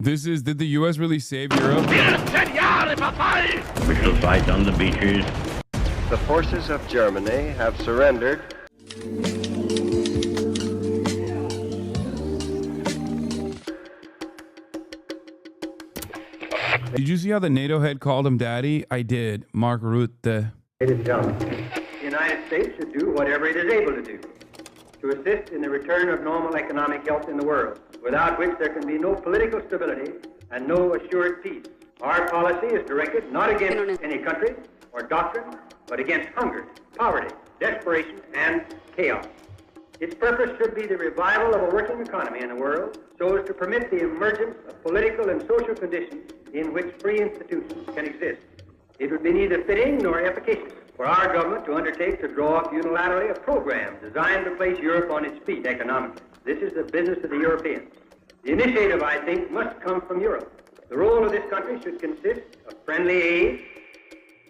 Did the U.S. really save Europe? We shall fight on the beaches. The forces of Germany have surrendered. Did you see how the NATO head called him daddy? I did. Mark Rutte. Ladies and gentlemen, the United States should do whatever it is able to do to assist in the return of normal economic health in the world, without which there can be no political stability and no assured peace. Our policy is directed not against any country or doctrine, but against hunger, poverty, desperation, and chaos. Its purpose should be the revival of a working economy in the world so as to permit the emergence of political and social conditions in which free institutions can exist. It would be neither fitting nor efficacious for our government to undertake to draw up unilaterally a program designed to place Europe on its feet economically. This is the business of the Europeans. The initiative, I think, must come from Europe. The role of this country should consist of friendly aid.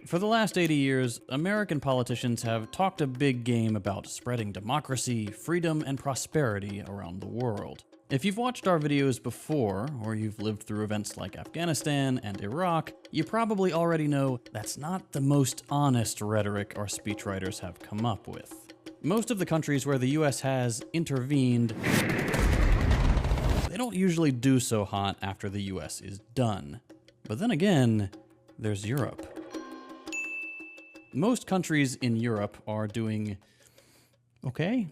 For the last 80 years, American politicians have talked a big game about spreading democracy, freedom, and prosperity around the world. If you've watched our videos before, or you've lived through events like Afghanistan and Iraq, you probably already know that's not the most honest rhetoric our speechwriters have come up with. Most of the countries where the US has intervened, they don't usually do so hot after the US is done. But then again, there's Europe. Most countries in Europe are doing okay.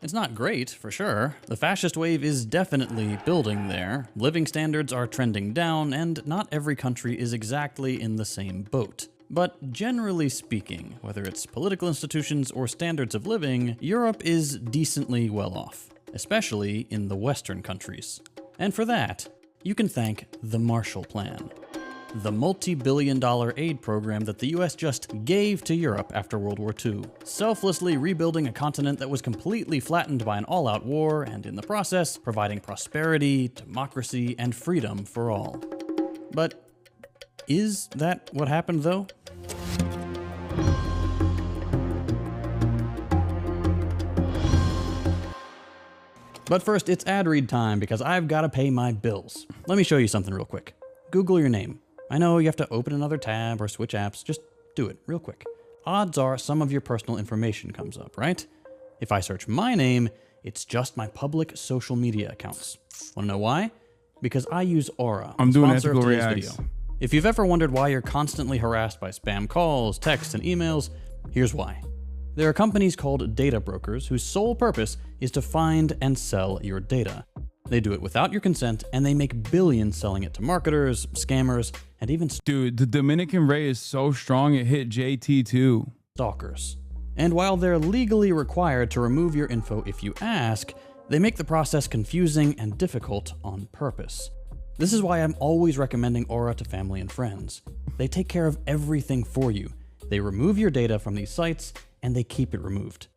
It's not great, for sure. The fascist wave is definitely building there. Living standards are trending down, and not every country is exactly in the same boat. But generally speaking, whether it's political institutions or standards of living, Europe is decently well off, especially in the Western countries. And for that, you can thank the Marshall Plan, the multi-billion-dollar aid program that the US just gave to Europe after World War II, selflessly rebuilding a continent that was completely flattened by an all-out war, and in the process, providing prosperity, democracy, and freedom for all. But is that what happened, though? But first, it's ad read time, because I've got to pay my bills. Let me show you something real quick. Google your name. I know you have to open another tab or switch apps, just do it real quick. Odds are some of your personal information comes up, right? If I search my name, it's just my public social media accounts. Wanna know why? Because I use Aura, I'm doing sponsor of ethical today's reacts. video. If you've ever wondered why you're constantly harassed by spam calls, texts, and emails, here's why. There are companies called data brokers whose sole purpose is to find and sell your data. They do it without your consent, and they make billions selling it to marketers, scammers, and even Dude, the Dominican Ray is so strong it hit JT too. stalkers. And while they're legally required to remove your info if you ask, they make the process confusing and difficult on purpose. This is why I'm always recommending Aura to family and friends. They take care of everything for you. They remove your data from these sites, and they keep it removed.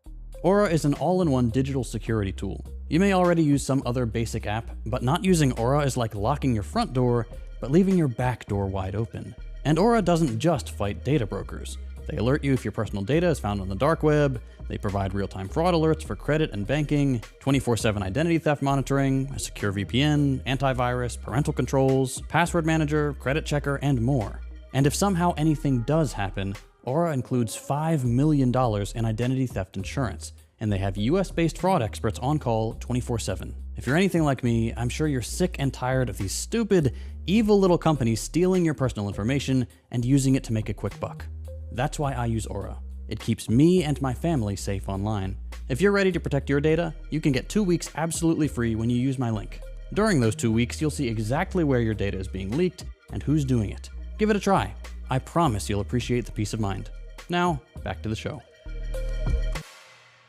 Aura is an all-in-one digital security tool. You may already use some other basic app, but not using Aura is like locking your front door, but leaving your back door wide open. And Aura doesn't just fight data brokers. They alert you if your personal data is found on the dark web, they provide real-time fraud alerts for credit and banking, 24/7 identity theft monitoring, a secure VPN, antivirus, parental controls, password manager, credit checker, and more. And if somehow anything does happen, Aura includes $5 million in identity theft insurance, and they have US-based fraud experts on call 24/7. If you're anything like me, I'm sure you're sick and tired of these stupid, evil little companies stealing your personal information and using it to make a quick buck. That's why I use Aura. It keeps me and my family safe online. If you're ready to protect your data, you can get 2 weeks absolutely free when you use my link. During those 2 weeks, you'll see exactly where your data is being leaked and who's doing it. Give it a try. I promise you'll appreciate the peace of mind. Now, back to the show.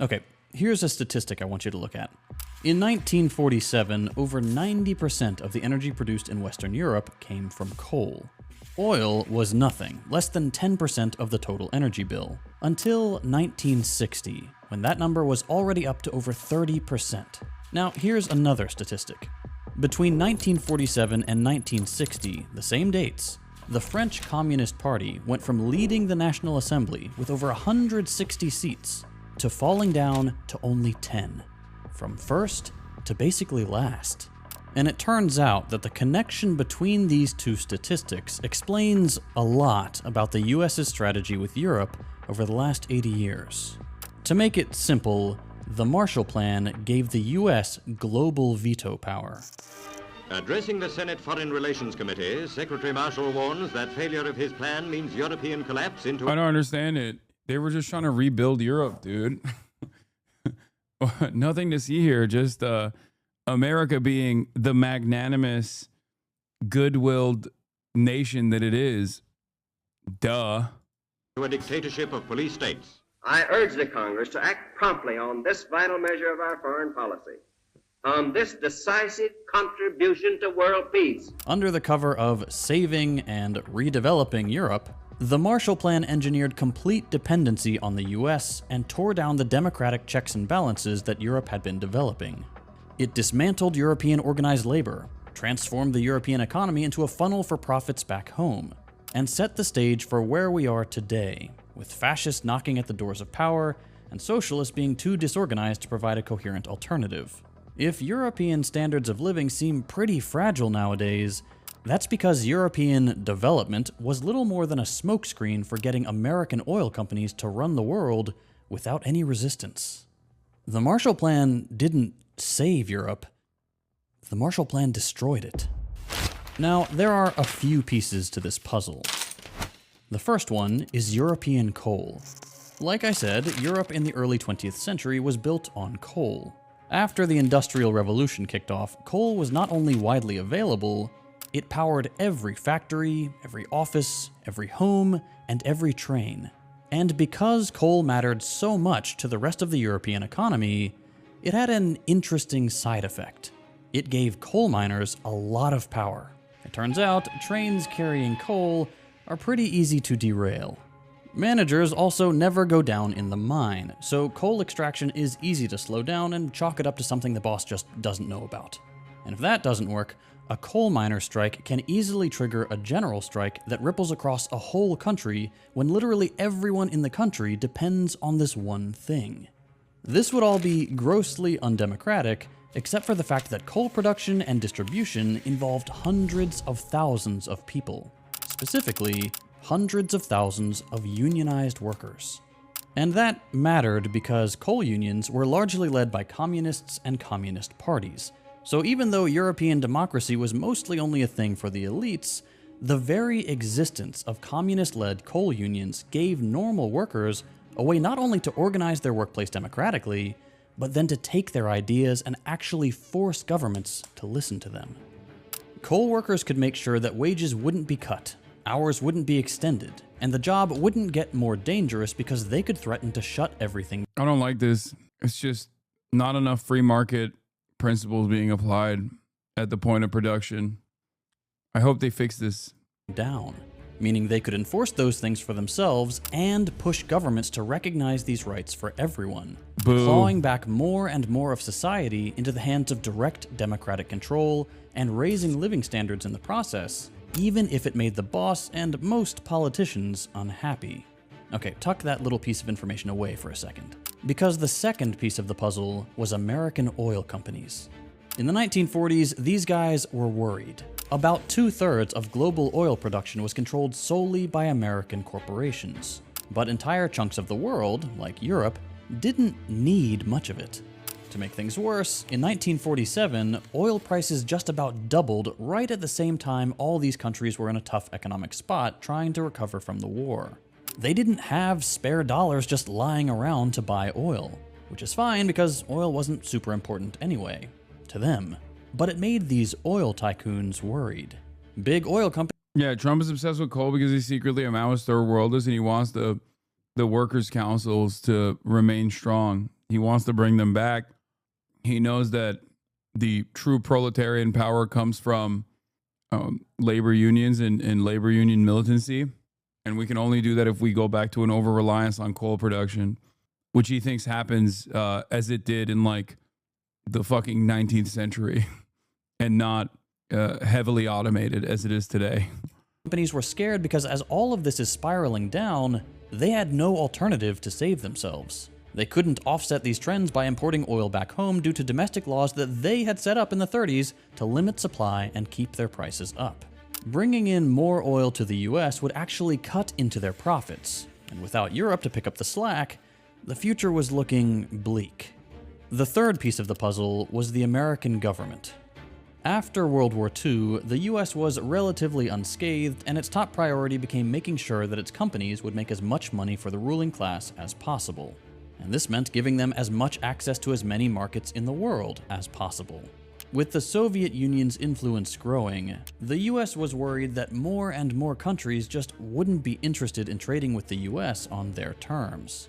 Okay, here's a statistic I want you to look at. In 1947, over 90% of the energy produced in Western Europe came from coal. Oil was nothing, less than 10% of the total energy bill, until 1960, when that number was already up to over 30%. Now, here's another statistic. Between 1947 and 1960, the same dates, the French Communist Party went from leading the National Assembly with over 160 seats to falling down to only 10. From first to basically last. And it turns out that the connection between these two statistics explains a lot about the US's strategy with Europe over the last 80 years. To make it simple, the Marshall Plan gave the US global veto power. Addressing the Senate Foreign Relations Committee, Secretary Marshall warns that failure of his plan means European collapse into... I don't understand it. They were just trying to rebuild Europe, dude. Nothing to see here, just America being the magnanimous, good-willed nation that it is. Duh. To a dictatorship of police states. I urge the Congress to act promptly on this vital measure of our foreign policy, on this decisive contribution to world peace. Under the cover of saving and redeveloping Europe, the Marshall Plan engineered complete dependency on the US and tore down the democratic checks and balances that Europe had been developing. It dismantled European organized labor, transformed the European economy into a funnel for profits back home, and set the stage for where we are today, with fascists knocking at the doors of power and socialists being too disorganized to provide a coherent alternative. If European standards of living seem pretty fragile nowadays, that's because European development was little more than a smokescreen for getting American oil companies to run the world without any resistance. The Marshall Plan didn't save Europe. The Marshall Plan destroyed it. Now, there are a few pieces to this puzzle. The first one is European coal. Like I said, Europe in the early 20th century was built on coal. After the Industrial Revolution kicked off, coal was not only widely available, it powered every factory, every office, every home, and every train. And because coal mattered so much to the rest of the European economy, it had an interesting side effect. It gave coal miners a lot of power. It turns out trains carrying coal are pretty easy to derail. Managers also never go down in the mine, so coal extraction is easy to slow down and chalk it up to something the boss just doesn't know about. And if that doesn't work, a coal miner strike can easily trigger a general strike that ripples across a whole country when literally everyone in the country depends on this one thing. This would all be grossly undemocratic, except for the fact that coal production and distribution involved hundreds of thousands of people. Specifically, hundreds of thousands of unionized workers. And that mattered because coal unions were largely led by communists and communist parties. So even though European democracy was mostly only a thing for the elites, the very existence of communist-led coal unions gave normal workers a way not only to organize their workplace democratically, but then to take their ideas and actually force governments to listen to them. Coal workers could make sure that wages wouldn't be cut, hours wouldn't be extended, and the job wouldn't get more dangerous because they could threaten to shut everything I don't like this. It's just not enough free market principles being applied at the point of production. I hope they fix this. down, meaning they could enforce those things for themselves and push governments to recognize these rights for everyone, Boo. clawing back more and more of society into the hands of direct democratic control and raising living standards in the process, even if it made the boss and most politicians unhappy. Okay, tuck that little piece of information away for a second. Because the second piece of the puzzle was American oil companies. In the 1940s, these guys were worried. About 2/3 of global oil production was controlled solely by American corporations. But entire chunks of the world, like Europe, didn't need much of it. To make things worse, in 1947, oil prices just about doubled right at the same time all these countries were in a tough economic spot trying to recover from the war. They didn't have spare dollars just lying around to buy oil, which is fine because oil wasn't super important anyway, to them. But it made these oil tycoons worried. Big oil companies. Yeah, Trump is obsessed with coal because he's secretly a Maoist third worldist and he wants the workers' councils to remain strong. He wants to bring them back. He knows that the true proletarian power comes from labor unions and labor union militancy. And we can only do that if we go back to an over-reliance on coal production, which he thinks happens as it did in like the fucking 19th century and not heavily automated as it is today. Companies were scared because as all of this is spiraling down, they had no alternative to save themselves. They couldn't offset these trends by importing oil back home due to domestic laws that they had set up in the 30s to limit supply and keep their prices up. Bringing in more oil to the US would actually cut into their profits, and without Europe to pick up the slack, the future was looking bleak. The third piece of the puzzle was the American government. After World War II, the US was relatively unscathed, and its top priority became making sure that its companies would make as much money for the ruling class as possible. And this meant giving them as much access to as many markets in the world as possible. With the Soviet Union's influence growing, the US was worried that more and more countries just wouldn't be interested in trading with the US on their terms.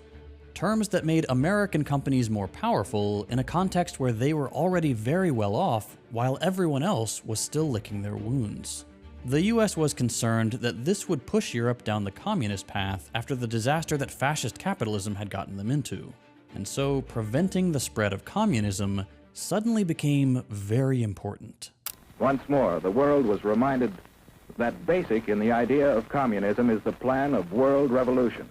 Terms that made American companies more powerful in a context where they were already very well off, while everyone else was still licking their wounds. The US was concerned that this would push Europe down the communist path after the disaster that fascist capitalism had gotten them into. And so preventing the spread of communism suddenly became very important. Once more, the world was reminded that basic in the idea of communism is the plan of world revolution,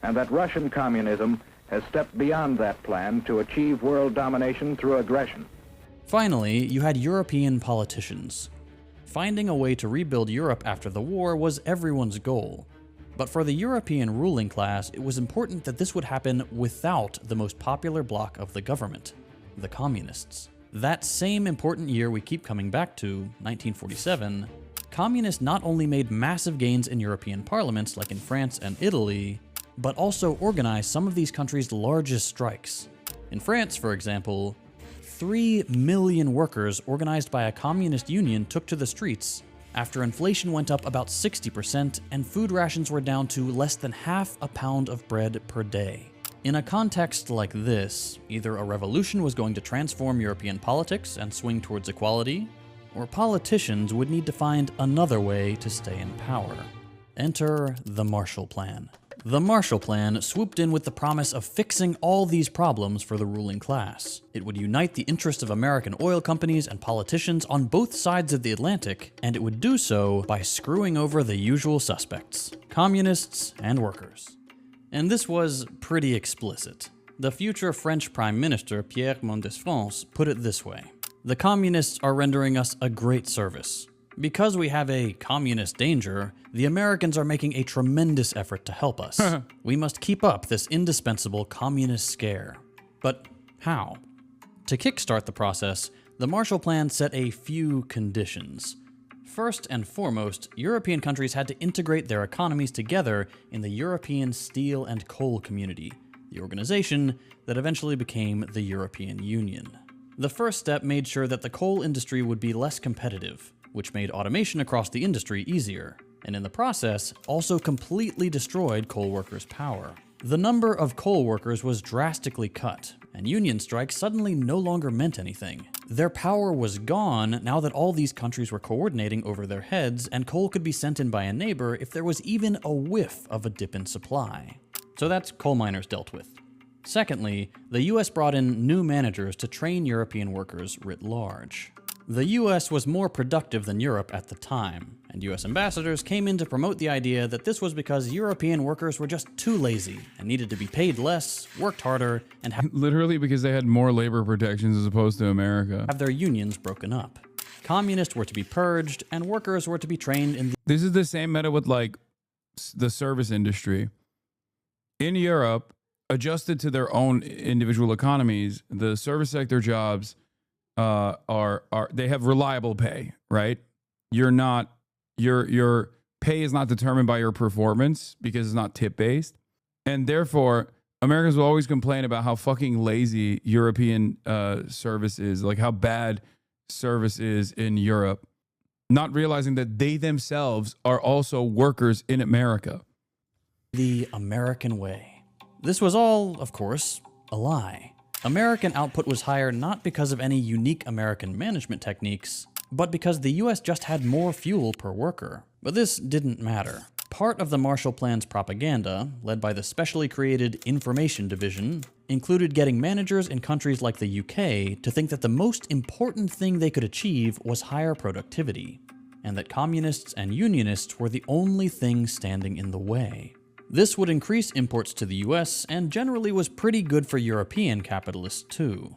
and that Russian communism has stepped beyond that plan to achieve world domination through aggression. Finally, you had European politicians. Finding a way to rebuild Europe after the war was everyone's goal. But for the European ruling class, it was important that this would happen without the most popular bloc of the government, the communists. That same important year we keep coming back to, 1947, communists not only made massive gains in European parliaments like in France and Italy, but also organized some of these countries' largest strikes. In France, for example, 3 million workers organized by a communist union took to the streets after inflation went up about 60% and food rations were down to less than half a pound of bread per day. In a context like this, either a revolution was going to transform European politics and swing towards equality, or politicians would need to find another way to stay in power. Enter the Marshall Plan. The Marshall Plan swooped in with the promise of fixing all these problems for the ruling class. It would unite the interests of American oil companies and politicians on both sides of the Atlantic, and it would do so by screwing over the usual suspects, communists and workers. And this was pretty explicit. The future French Prime Minister Pierre Mendès-France put it this way: "The communists are rendering us a great service. Because we have a communist danger, the Americans are making a tremendous effort to help us. We must keep up this indispensable communist scare." But how? To kickstart the process, the Marshall Plan set a few conditions. First and foremost, European countries had to integrate their economies together in the European Steel and Coal Community, the organization that eventually became the European Union. The first step made sure that the coal industry would be less competitive, which made automation across the industry easier, and in the process, also completely destroyed coal workers' power. The number of coal workers was drastically cut, and union strikes suddenly no longer meant anything. Their power was gone now that all these countries were coordinating over their heads, and coal could be sent in by a neighbor if there was even a whiff of a dip in supply. So that's coal miners dealt with. Secondly, the US brought in new managers to train European workers writ large. The US was more productive than Europe at the time, and US ambassadors came in to promote the idea that this was because European workers were just too lazy and needed to be paid less, worked harder, and Literally because they had more labor protections as opposed to America. have their unions broken up. Communists were to be purged, and workers were to be trained in This is the same meta with like the service industry. In Europe, adjusted to their own individual economies, the service sector jobs they have reliable pay, right? Your pay is not determined by your performance because it's not tip based, and therefore Americans will always complain about how fucking lazy European service is, like how bad service is in Europe, not realizing that they themselves are also workers in America. the American way. This was all, of course, a lie. American output was higher not because of any unique American management techniques, but because the US just had more fuel per worker. But this didn't matter. Part of the Marshall Plan's propaganda, led by the specially created Information Division, included getting managers in countries like the UK to think that the most important thing they could achieve was higher productivity, and that communists and unionists were the only thing standing in the way. This would increase imports to the US and generally was pretty good for European capitalists too.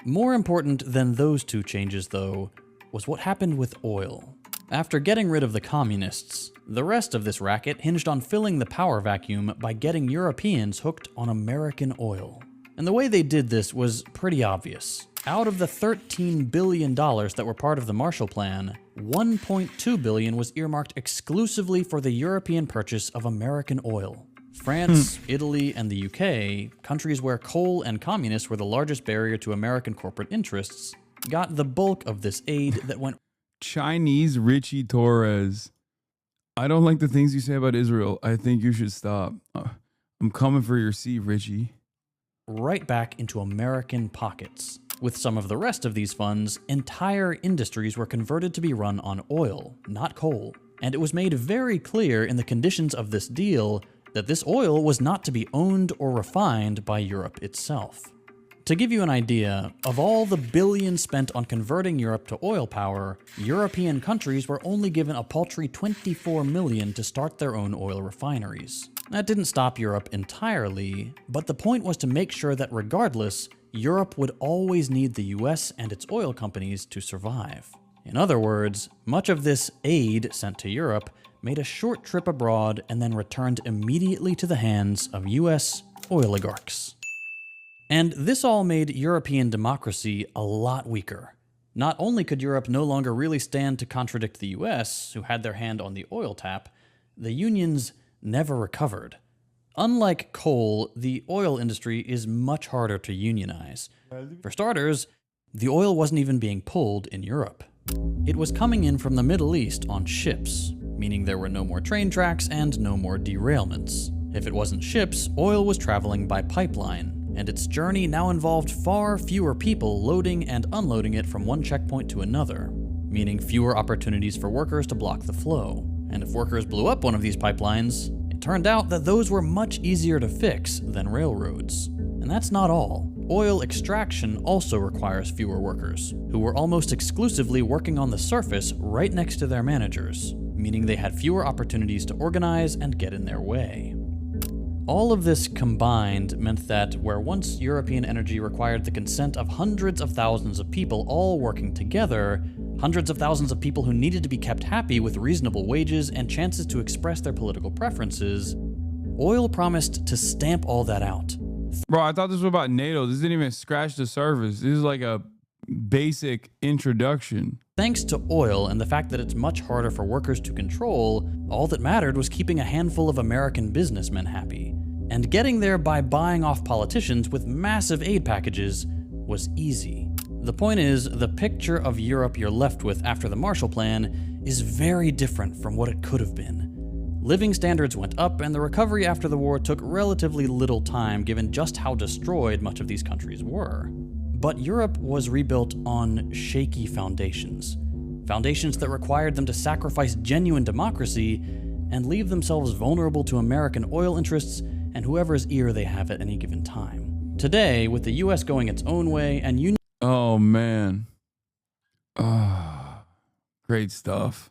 More important than those two changes, though, was what happened with oil. After getting rid of the communists, the rest of this racket hinged on filling the power vacuum by getting Europeans hooked on American oil. And the way they did this was pretty obvious. Out of the $13 billion that were part of the Marshall Plan, $1.2 billion was earmarked exclusively for the European purchase of American oil. France, Italy, and the UK, countries where coal and communists were the largest barrier to American corporate interests, got the bulk of this aid that went Chinese Richie Torres. I don't like the things you say about Israel. I think you should stop. I'm coming for your seat, Richie. right back into American pockets. With some of the rest of these funds, entire industries were converted to be run on oil, not coal. And it was made very clear in the conditions of this deal that this oil was not to be owned or refined by Europe itself. To give you an idea, of all the billions spent on converting Europe to oil power, European countries were only given a paltry $24 million to start their own oil refineries. That didn't stop Europe entirely, but the point was to make sure that regardless, Europe would always need the US and its oil companies to survive. In other words, much of this aid sent to Europe made a short trip abroad and then returned immediately to the hands of US oligarchs. And this all made European democracy a lot weaker. Not only could Europe no longer really stand to contradict the US, who had their hand on the oil tap, the unions never recovered. Unlike coal, the oil industry is much harder to unionize. For starters, the oil wasn't even being pulled in Europe. It was coming in from the Middle East on ships, meaning there were no more train tracks and no more derailments. If it wasn't ships, oil was traveling by pipeline, and its journey now involved far fewer people loading and unloading it from one checkpoint to another, meaning fewer opportunities for workers to block the flow. And if workers blew up one of these pipelines, it turned out that those were much easier to fix than railroads. And that's not all. Oil extraction also requires fewer workers, who were almost exclusively working on the surface right next to their managers, meaning they had fewer opportunities to organize and get in their way. All of this combined meant that where once European energy required the consent of hundreds of thousands of people all working together, hundreds of thousands of people who needed to be kept happy with reasonable wages and chances to express their political preferences, oil promised to stamp all that out. Bro, I thought this was about NATO. This didn't even scratch the surface. This is like a basic introduction. Thanks to oil and the fact that it's much harder for workers to control, all that mattered was keeping a handful of American businessmen happy. And getting there by buying off politicians with massive aid packages was easy. The point is, the picture of Europe you're left with after the Marshall Plan is very different from what it could have been. Living standards went up, and the recovery after the war took relatively little time given just how destroyed much of these countries were. But Europe was rebuilt on shaky foundations. Foundations that required them to sacrifice genuine democracy and leave themselves vulnerable to American oil interests and whoever's ear they have at any given time. Today, with the US going its own way and union... Oh, man. Great stuff.